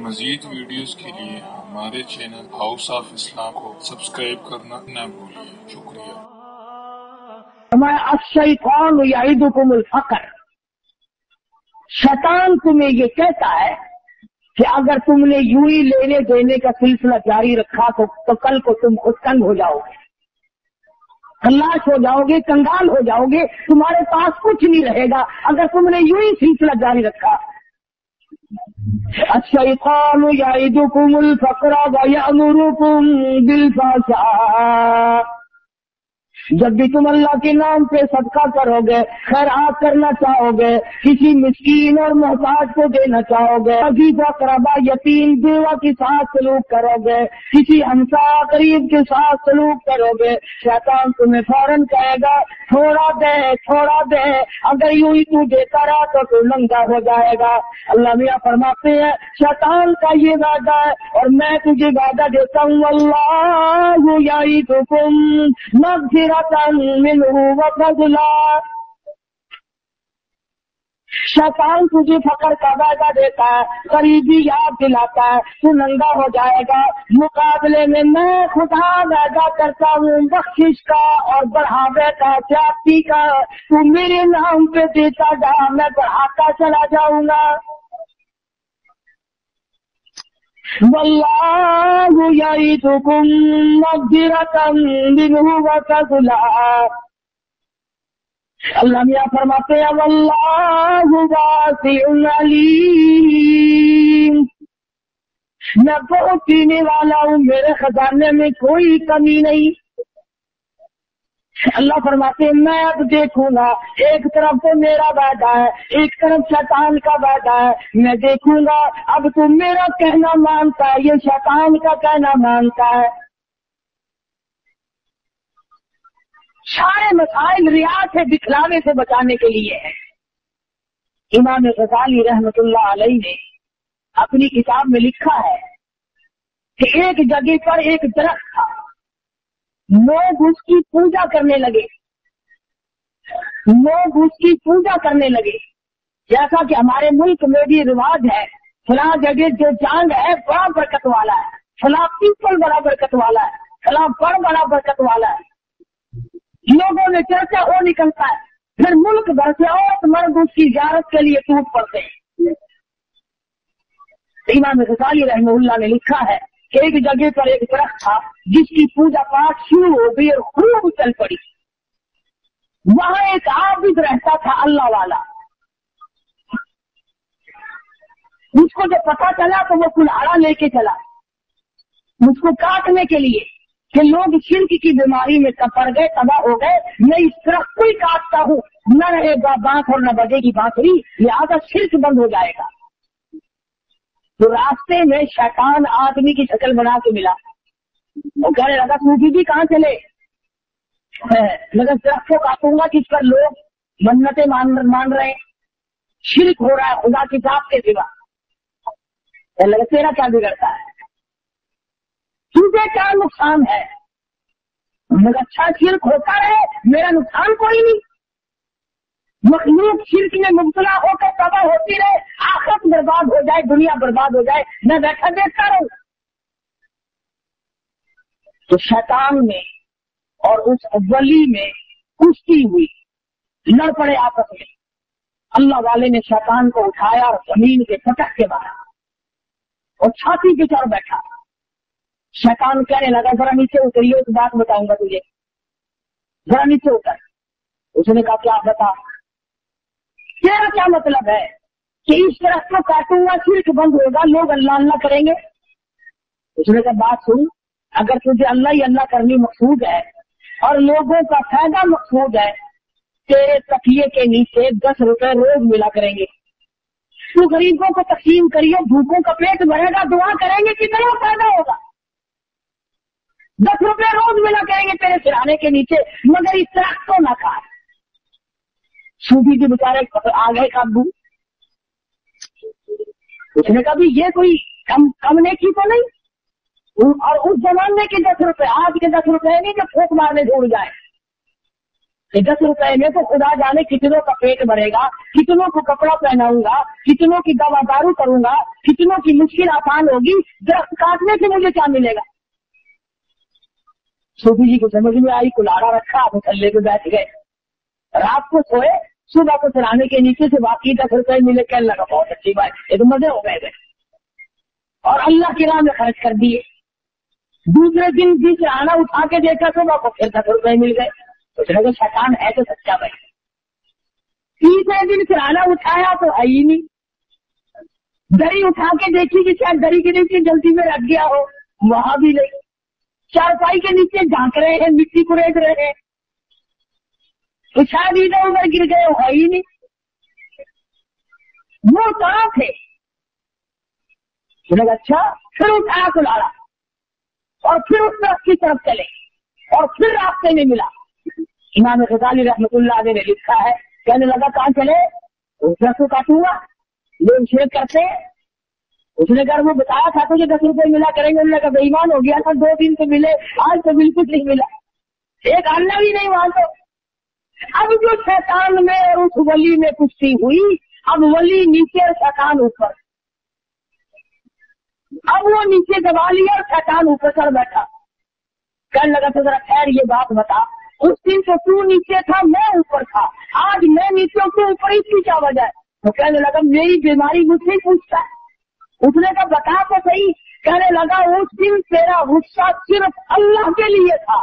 مزید ویڈیوز کے لیے ہمارے چینل ہاؤس آف اسلام کو سبسکرائب کرنا نہ بھولیے۔ شکریہ۔ الشیطان یعدکم الفقر، شیطان تمہیں یہ کہتا ہے کہ اگر تم نے یوں ہی لینے دینے کا سلسلہ جاری رکھا تو کل کو تم خود تنگ ہو جاؤ گے، خلاش ہو جاؤ گے، کنگال ہو جاؤ گے، تمہارے پاس کچھ نہیں رہے گا اگر تم نے یوں ہی سلسلہ جاری رکھا۔ الشیطان یعدکم الفقر ویأمرکم بالفحشاء، جب بھی تم اللہ کے نام پہ صدقہ کرو گے، خیرات کرنا چاہو گے، کسی مسکین اور محتاج کو دینا چاہو گے، عزیز اقربا یتیم بیوہ کے ساتھ سلوک کرو گے، کسی ہمسایہ قریب کے ساتھ سلوک کرو گے، شیطان تمہیں فوراً کہے گا تھوڑا دے تھوڑا دے، اگر یوں ہی تو دیتا رہا تو ننگا ہو جائے گا۔ اللہ میاں فرماتے ہیں شیطان کا یہ وعدہ ہے اور میں تجھے وعدہ دیتا ہوں، اللہ یعدکم مغفرۃ منہ وفضلا، شیطان تجھے فقر کا وعدہ دیتا ہے، قریبی یاد دلاتا ہے، تو ننگا ہو جائے گا، مقابلے میں خدا وعدہ کرتا ہوں بخشش کا اور بڑھاوے کا، زیادتی کا، تو میرے نام پہ دیتا جا، میں بڑھاتا چلا جاؤں گا۔ واللہ یعدکم مغفرۃ منہ وفضلا، اللہ میاں فرماتے ہیں واللہ واسع علیم، میں بہت دینے والا ہوں، میرے خزانے میں کوئی کمی نہیں۔ اللہ فرماتے ہیں میں اب دیکھوں گا، ایک طرف تو میرا وعدہ ہے، ایک طرف شیطان کا وعدہ ہے، میں دیکھوں گا اب تو میرا کہنا مانتا ہے یہ شیطان کا کہنا مانتا ہے۔ سارے مسائل ریا سے دکھلاوے سے بچانے کے لیے ہے۔ امام غزالی رحمت اللہ علیہ نے اپنی کتاب میں لکھا ہے کہ ایک جگہ پر ایک درخت تھا، لوگ اس کی پوجا کرنے لگے، لوگ اس کی پوجا کرنے لگے، جیسا کہ ہمارے ملک میں بھی رواج ہے، فلاں جگہ جو جانگ ہے بڑا برکت والا ہے، فلاں پیپل بڑا برکت والا ہے، فلاں پڑ بڑا برکت والا ہے، لوگوں میں چرچا ہو نکلتا ہے، پھر ملک بھر سے عورت مرد اس کی زیارت کے لیے ٹوٹ پڑتے ہیں۔ امام غزالی رحمہ اللہ نے لکھا ہے کہ ایک جگہ پر ایک درخت تھا جس کی پوجا پاٹ شروع ہو گئی اور خوب چل پڑی، وہاں ایک عابد رہتا تھا اللہ والا، اس کو جب پتا چلا تو وہ کلہاڑا لے کے چلا مجھ کو کاٹنے کے لیے کہ لوگ شرک کی بیماری میں پڑ گئے، تباہ ہو گئے، میں اس درخت کو ہی کاٹتا ہوں، نہ رہے گا بانس اور نہ بجے گی بانسری، لہٰذا شرک بند ہو جائے گا۔ تو راستے میں شیطان آدمی کی شکل بنا کے ملا، وہ کہنے لگا صوفی جی کہاں چلے؟ مگر درخت کو کاٹوں گا کس پر لوگ منتیں مان رہے ہیں، شرک ہو رہا ہے خدا کی ذات کے سوا، لگا تیرا کیا بگڑتا ہے، تجھے کیا نقصان ہے؟ مگر اچھا شرک ہوتا رہے، میرا نقصان کوئی نہیں، مخلوق شرک میں مبتلا ہو کر تباہ ہوتی رہے، آخرت برباد ہو جائے، دنیا برباد ہو جائے، میں بیٹھا دیکھتا رہوں۔ تو شیطان میں اور اس ولی میں کشتی ہوئی، لڑ پڑے آپس میں، اللہ والے نے شیطان کو اٹھایا اور زمین کے پٹک کے مارا اور چھاتی پہ چڑھ بیٹھا۔ شیطان کہنے لگا ذرا نیچے اتریے، ایک بات بتاؤں گا تجھے، ذرا نیچے اتر۔ اس نے کہا کیا بتا؟ تیرا کیا مطلب ہے کہ اس درخت کو کاٹوں گا شرک بند ہوگا، لوگ اللہ اللہ کریں گے؟ اس نے کہا بات سن، اگر تجھے اللہ ہی اللہ کرنی مقصود ہے اور لوگوں کا فائدہ مقصود ہے، تیرے تکیے کے نیچے 10 روپے روز ملا کریں گے، تو غریبوں کو تقسیم کریے، بھوکوں کا پیٹ بھرے گا، دعا کریں گے، کتنا فائدہ ہوگا؟ 10 روپے روز ملا کریں گے تیرے سرانے کے نیچے، مگر اس درخت کو نہ کاٹ۔ صوفی کے بیچارے آ گئے قابو، اس نے کہا بھی یہ کوئی کم نیکی تو نہیں، اور اس زمانے کے 10 روپے آج کے 10 روپے نہیں کہ پھونک مارنے چھوڑ جائے، कि 10 रुपए में तो खुदा जाने कितनों का पेट भरेगा, कितनों को कपड़ा पहनाऊंगा, कितनों की दवा दारू करूंगा, कितनों की मुश्किल आसान होगी, दरख्त काटने से मुझे क्या मिलेगा। सूफी जी को समझ में आई, कुल्हाड़ा रखा, मुसल्ले पे बैठ गए, रात को सोए, सुबह को सिराने के नीचे से बाकी 10 रुपए मिले, कहने लगा बहुत अच्छी बात, ये तो मजे हो गए और अल्लाह की राह में खर्च कर दिए। दूसरे दिन भी सिराना उठा के देखा, सुबह को फिर 10 रुपए मिल गए, सोचने को शैतान है तो सच्चा भाई। तीसरे दिन सिराना उठाया तो है ही नहीं, दरी उठा के देखी कि शायद दरी के नीचे जल्दी में रख गया हो, वहां भी नहीं। चारपाई के नीचे झांक रहे हैं, मिट्टी कुरेद रहे हैं, तो शायद इधर उधर गिर गए, है ही नहीं। वो कहाँ थे? अच्छा, फिर उठाया कुल्हाड़ा और फिर उस तरफ की तरफ चले और फिर रास्ते में मिला। इमाम गजाली रहमतुल्लाह अलैह ने लिखा है, कहने लगा कहाँ चले? उस तरफ को काटूंगा, लोग शेर करते हैं। उसने अगर वो बताया था तुझे 10 रुपए मिला करेंगे, उन्होंने कहा बेईमान हो गया था, 2 दिन तो मिले, आज तो बिल्कुल नहीं मिला, एक अन्ना भी नहीं वहां तो। अब जो शैतान में और उस वली में कुश्ती हुई, अब वली नीचे और शैतान ऊपर, अब वो नीचे दबा लिया और शैतान ऊपर चढ़ बैठा। कहने लगा तो जरा खैर ये बात बता, उस दिन तो तू नीचे था, मैं ऊपर था, आज मैं नीचे हूं, तू ऊपर, इसकी क्या वजह है? तो कहने लगा मेरी बीमारी मुझसे ही पूछता है। उसने कहा बता तो सही। कहने लगा उस दिन तेरा गुस्सा सिर्फ अल्लाह के लिए था,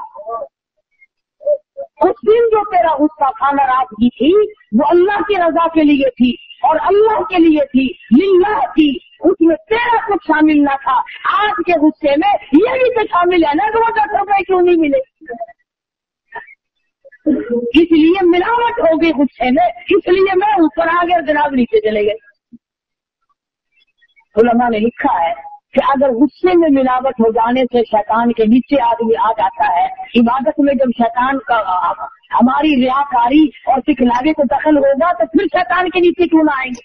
उस दिन जो तेरा गुस्सा था नाराजगी थी वो अल्लाह की रजा के लिए थी और अल्लाह के लिए थी, लिल्लाह थी, उसमें तेरा कुछ शामिल ना था। आज के गुस्से में ये भी तो शामिल है ना कि वो 10 रुपए क्यों नहीं मिले, इसलिए मिलावट हो गई गुस्से में, इसलिए मैं ऊपर आ गया, जनाब नीचे चले गए। उलमा ने लिखा है कि अगर गुस्से में मिलावट हो जाने से शैतान के नीचे आदमी आ जाता है, इबादत में जब शैतान का हमारी रियाकारी और सिखलावे को दखल होगा तो फिर शैतान के नीचे क्यों ना आएंगे।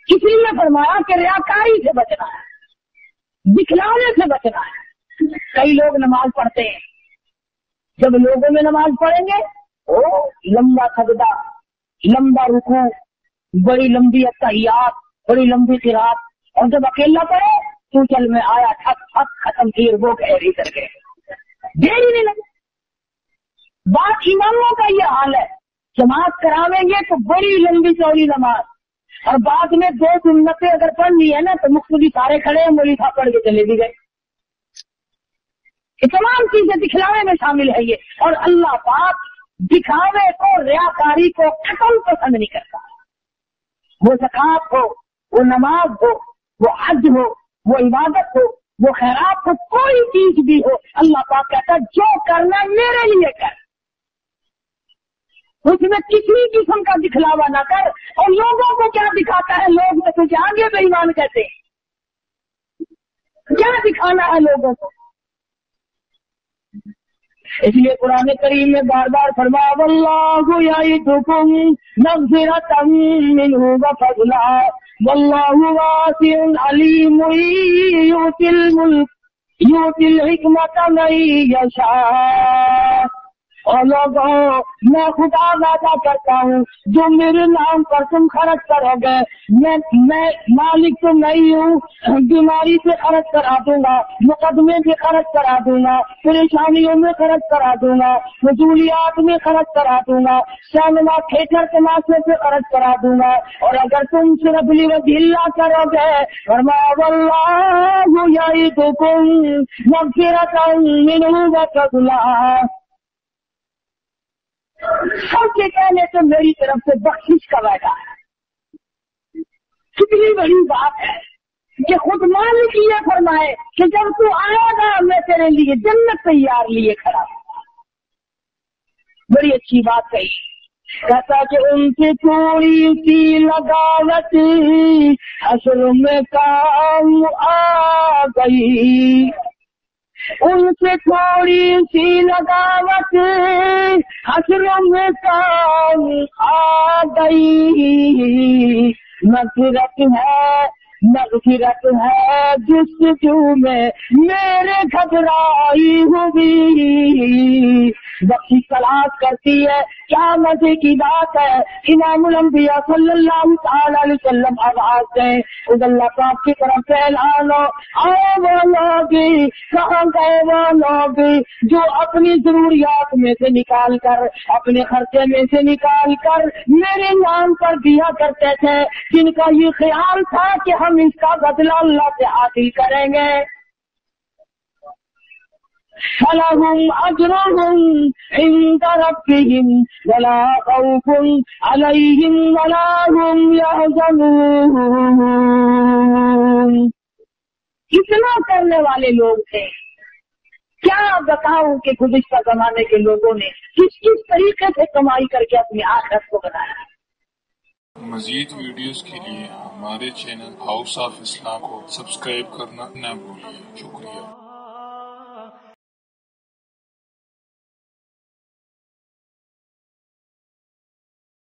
इसलिए फरमाया कि रियाकारी से बचना है, दिखलावे से बचना है। कई लोग नमाज पढ़ते हैं, जब लोगों में नमाज पढ़ेंगे ओ लंबा सजदा, लंबा रुकू, बड़ी लंबी अत्तहियात, बड़ी लंबी किरात, और जब अकेला पड़े तो चल में आया, ठक ठक खत्म फिर वो गहरी कर गए, देर ही नहीं लगे। बात इमामों का ये हाल है, जमात करावेंगे तो बड़ी लंबी चौड़ी नमाज, और बाद में 2 सुन्नतें अगर पढ़ ली है ना तो मुख्तली सारे खड़े हैं, मौलवी साहब पढ़ के चले भी गए। ये तमाम चीजें दिखलावे में शामिल है ये, और अल्लाह पाक दिखावे को, रियाकारी को कतल पसंद नहीं करता। वो ज़कात हो, वो नमाज हो, वो हज हो, वो इबादत हो, वो खैरात हो, कोई चीज भी हो, अल्लाह पाक कहता है जो करना मेरे लिए कर, उसमें किसी किस्म का दिखलावा ना कर। और लोगों को क्या दिखाता है, लोग तो तुझे आगे बेईमान कहते हैं, क्या दिखाना है लोगों को। इसलिए कुरान करीम में बार बार फरमाया वल्लाहु यईदुकुम मग़फ़िरतम मिन्हु व फ़ज़ला वल्लाहु वासिउन अलीम युतिल हिकमत मन यशा। और लोगों मैं खुदा वादा करता हूँ जो मेरे नाम पर तुम खर्च करोगे, मैं मालिक तो नहीं हूँ, बीमारी से खर्च करा दूंगा, मुकदमे से खर्च करा दूंगा, परेशानियों में खर्च करा दूंगा, फजूलियात में खर्च करा दूंगा, सिनेमा थिएटर तमाशे से खर्च करा दूंगा। और अगर तुम सिर्फ लिवजिल्लाह करोगे, फरमाया वल्लाहु यईदुकुम मग़फ़िरतम मिन्हु व फ़ज़ला, सबसे पहले तो मेरी तरफ से बख्शिश का वादा है। कितनी बड़ी बात है कि खुद मालिक ये फरमाए कि जब तू आएगा मैं तेरे लिए जन्नत तैयार लिए खड़ा हूं। बड़ी अच्छी बात कही। कहता कि उनसे थोड़ी सी लगावट हश्र में काम आ गई, उनसे थोड़ी सी लगावट हश्र में काम आ गई, मग़फ़िरत है मग़फ़िरत है जुस्तजू में मेरे घबराई हुई, बख्शी तलाश करती है, क्या मजे की बात है। इमामुल अंबिया सल्लल्लाहु तआला अलैहि वसल्लम आवाज़ दें, उस अल्लाह पाक की तरफ से ऐलान हो, आओ वो लोग, कहाँ गए वो लोग जो अपनी जरूरियात में से निकाल कर, अपने खर्चे में से निकाल कर मेरे नाम पर दिया करते थे, जिनका ये ख्याल था कि हम इसका बदला अल्लाह से हासिल करेंगे। फलहुम अजरुहुम इंद रब्बिहिम वला खौफुन अलैहिम वला हुम यहज़नून। कितना करने वाले लोग थे, क्या बताऊं कि गुज़िश्ता जमाने के लोगों ने किस किस तरीके से कमाई करके अपनी आखिरत को बनाया। मजीद वीडियोस के लिए हमारे चैनल हाउस ऑफ इस्लाम को सब्सक्राइब करना न भूलिए। शुक्रिया।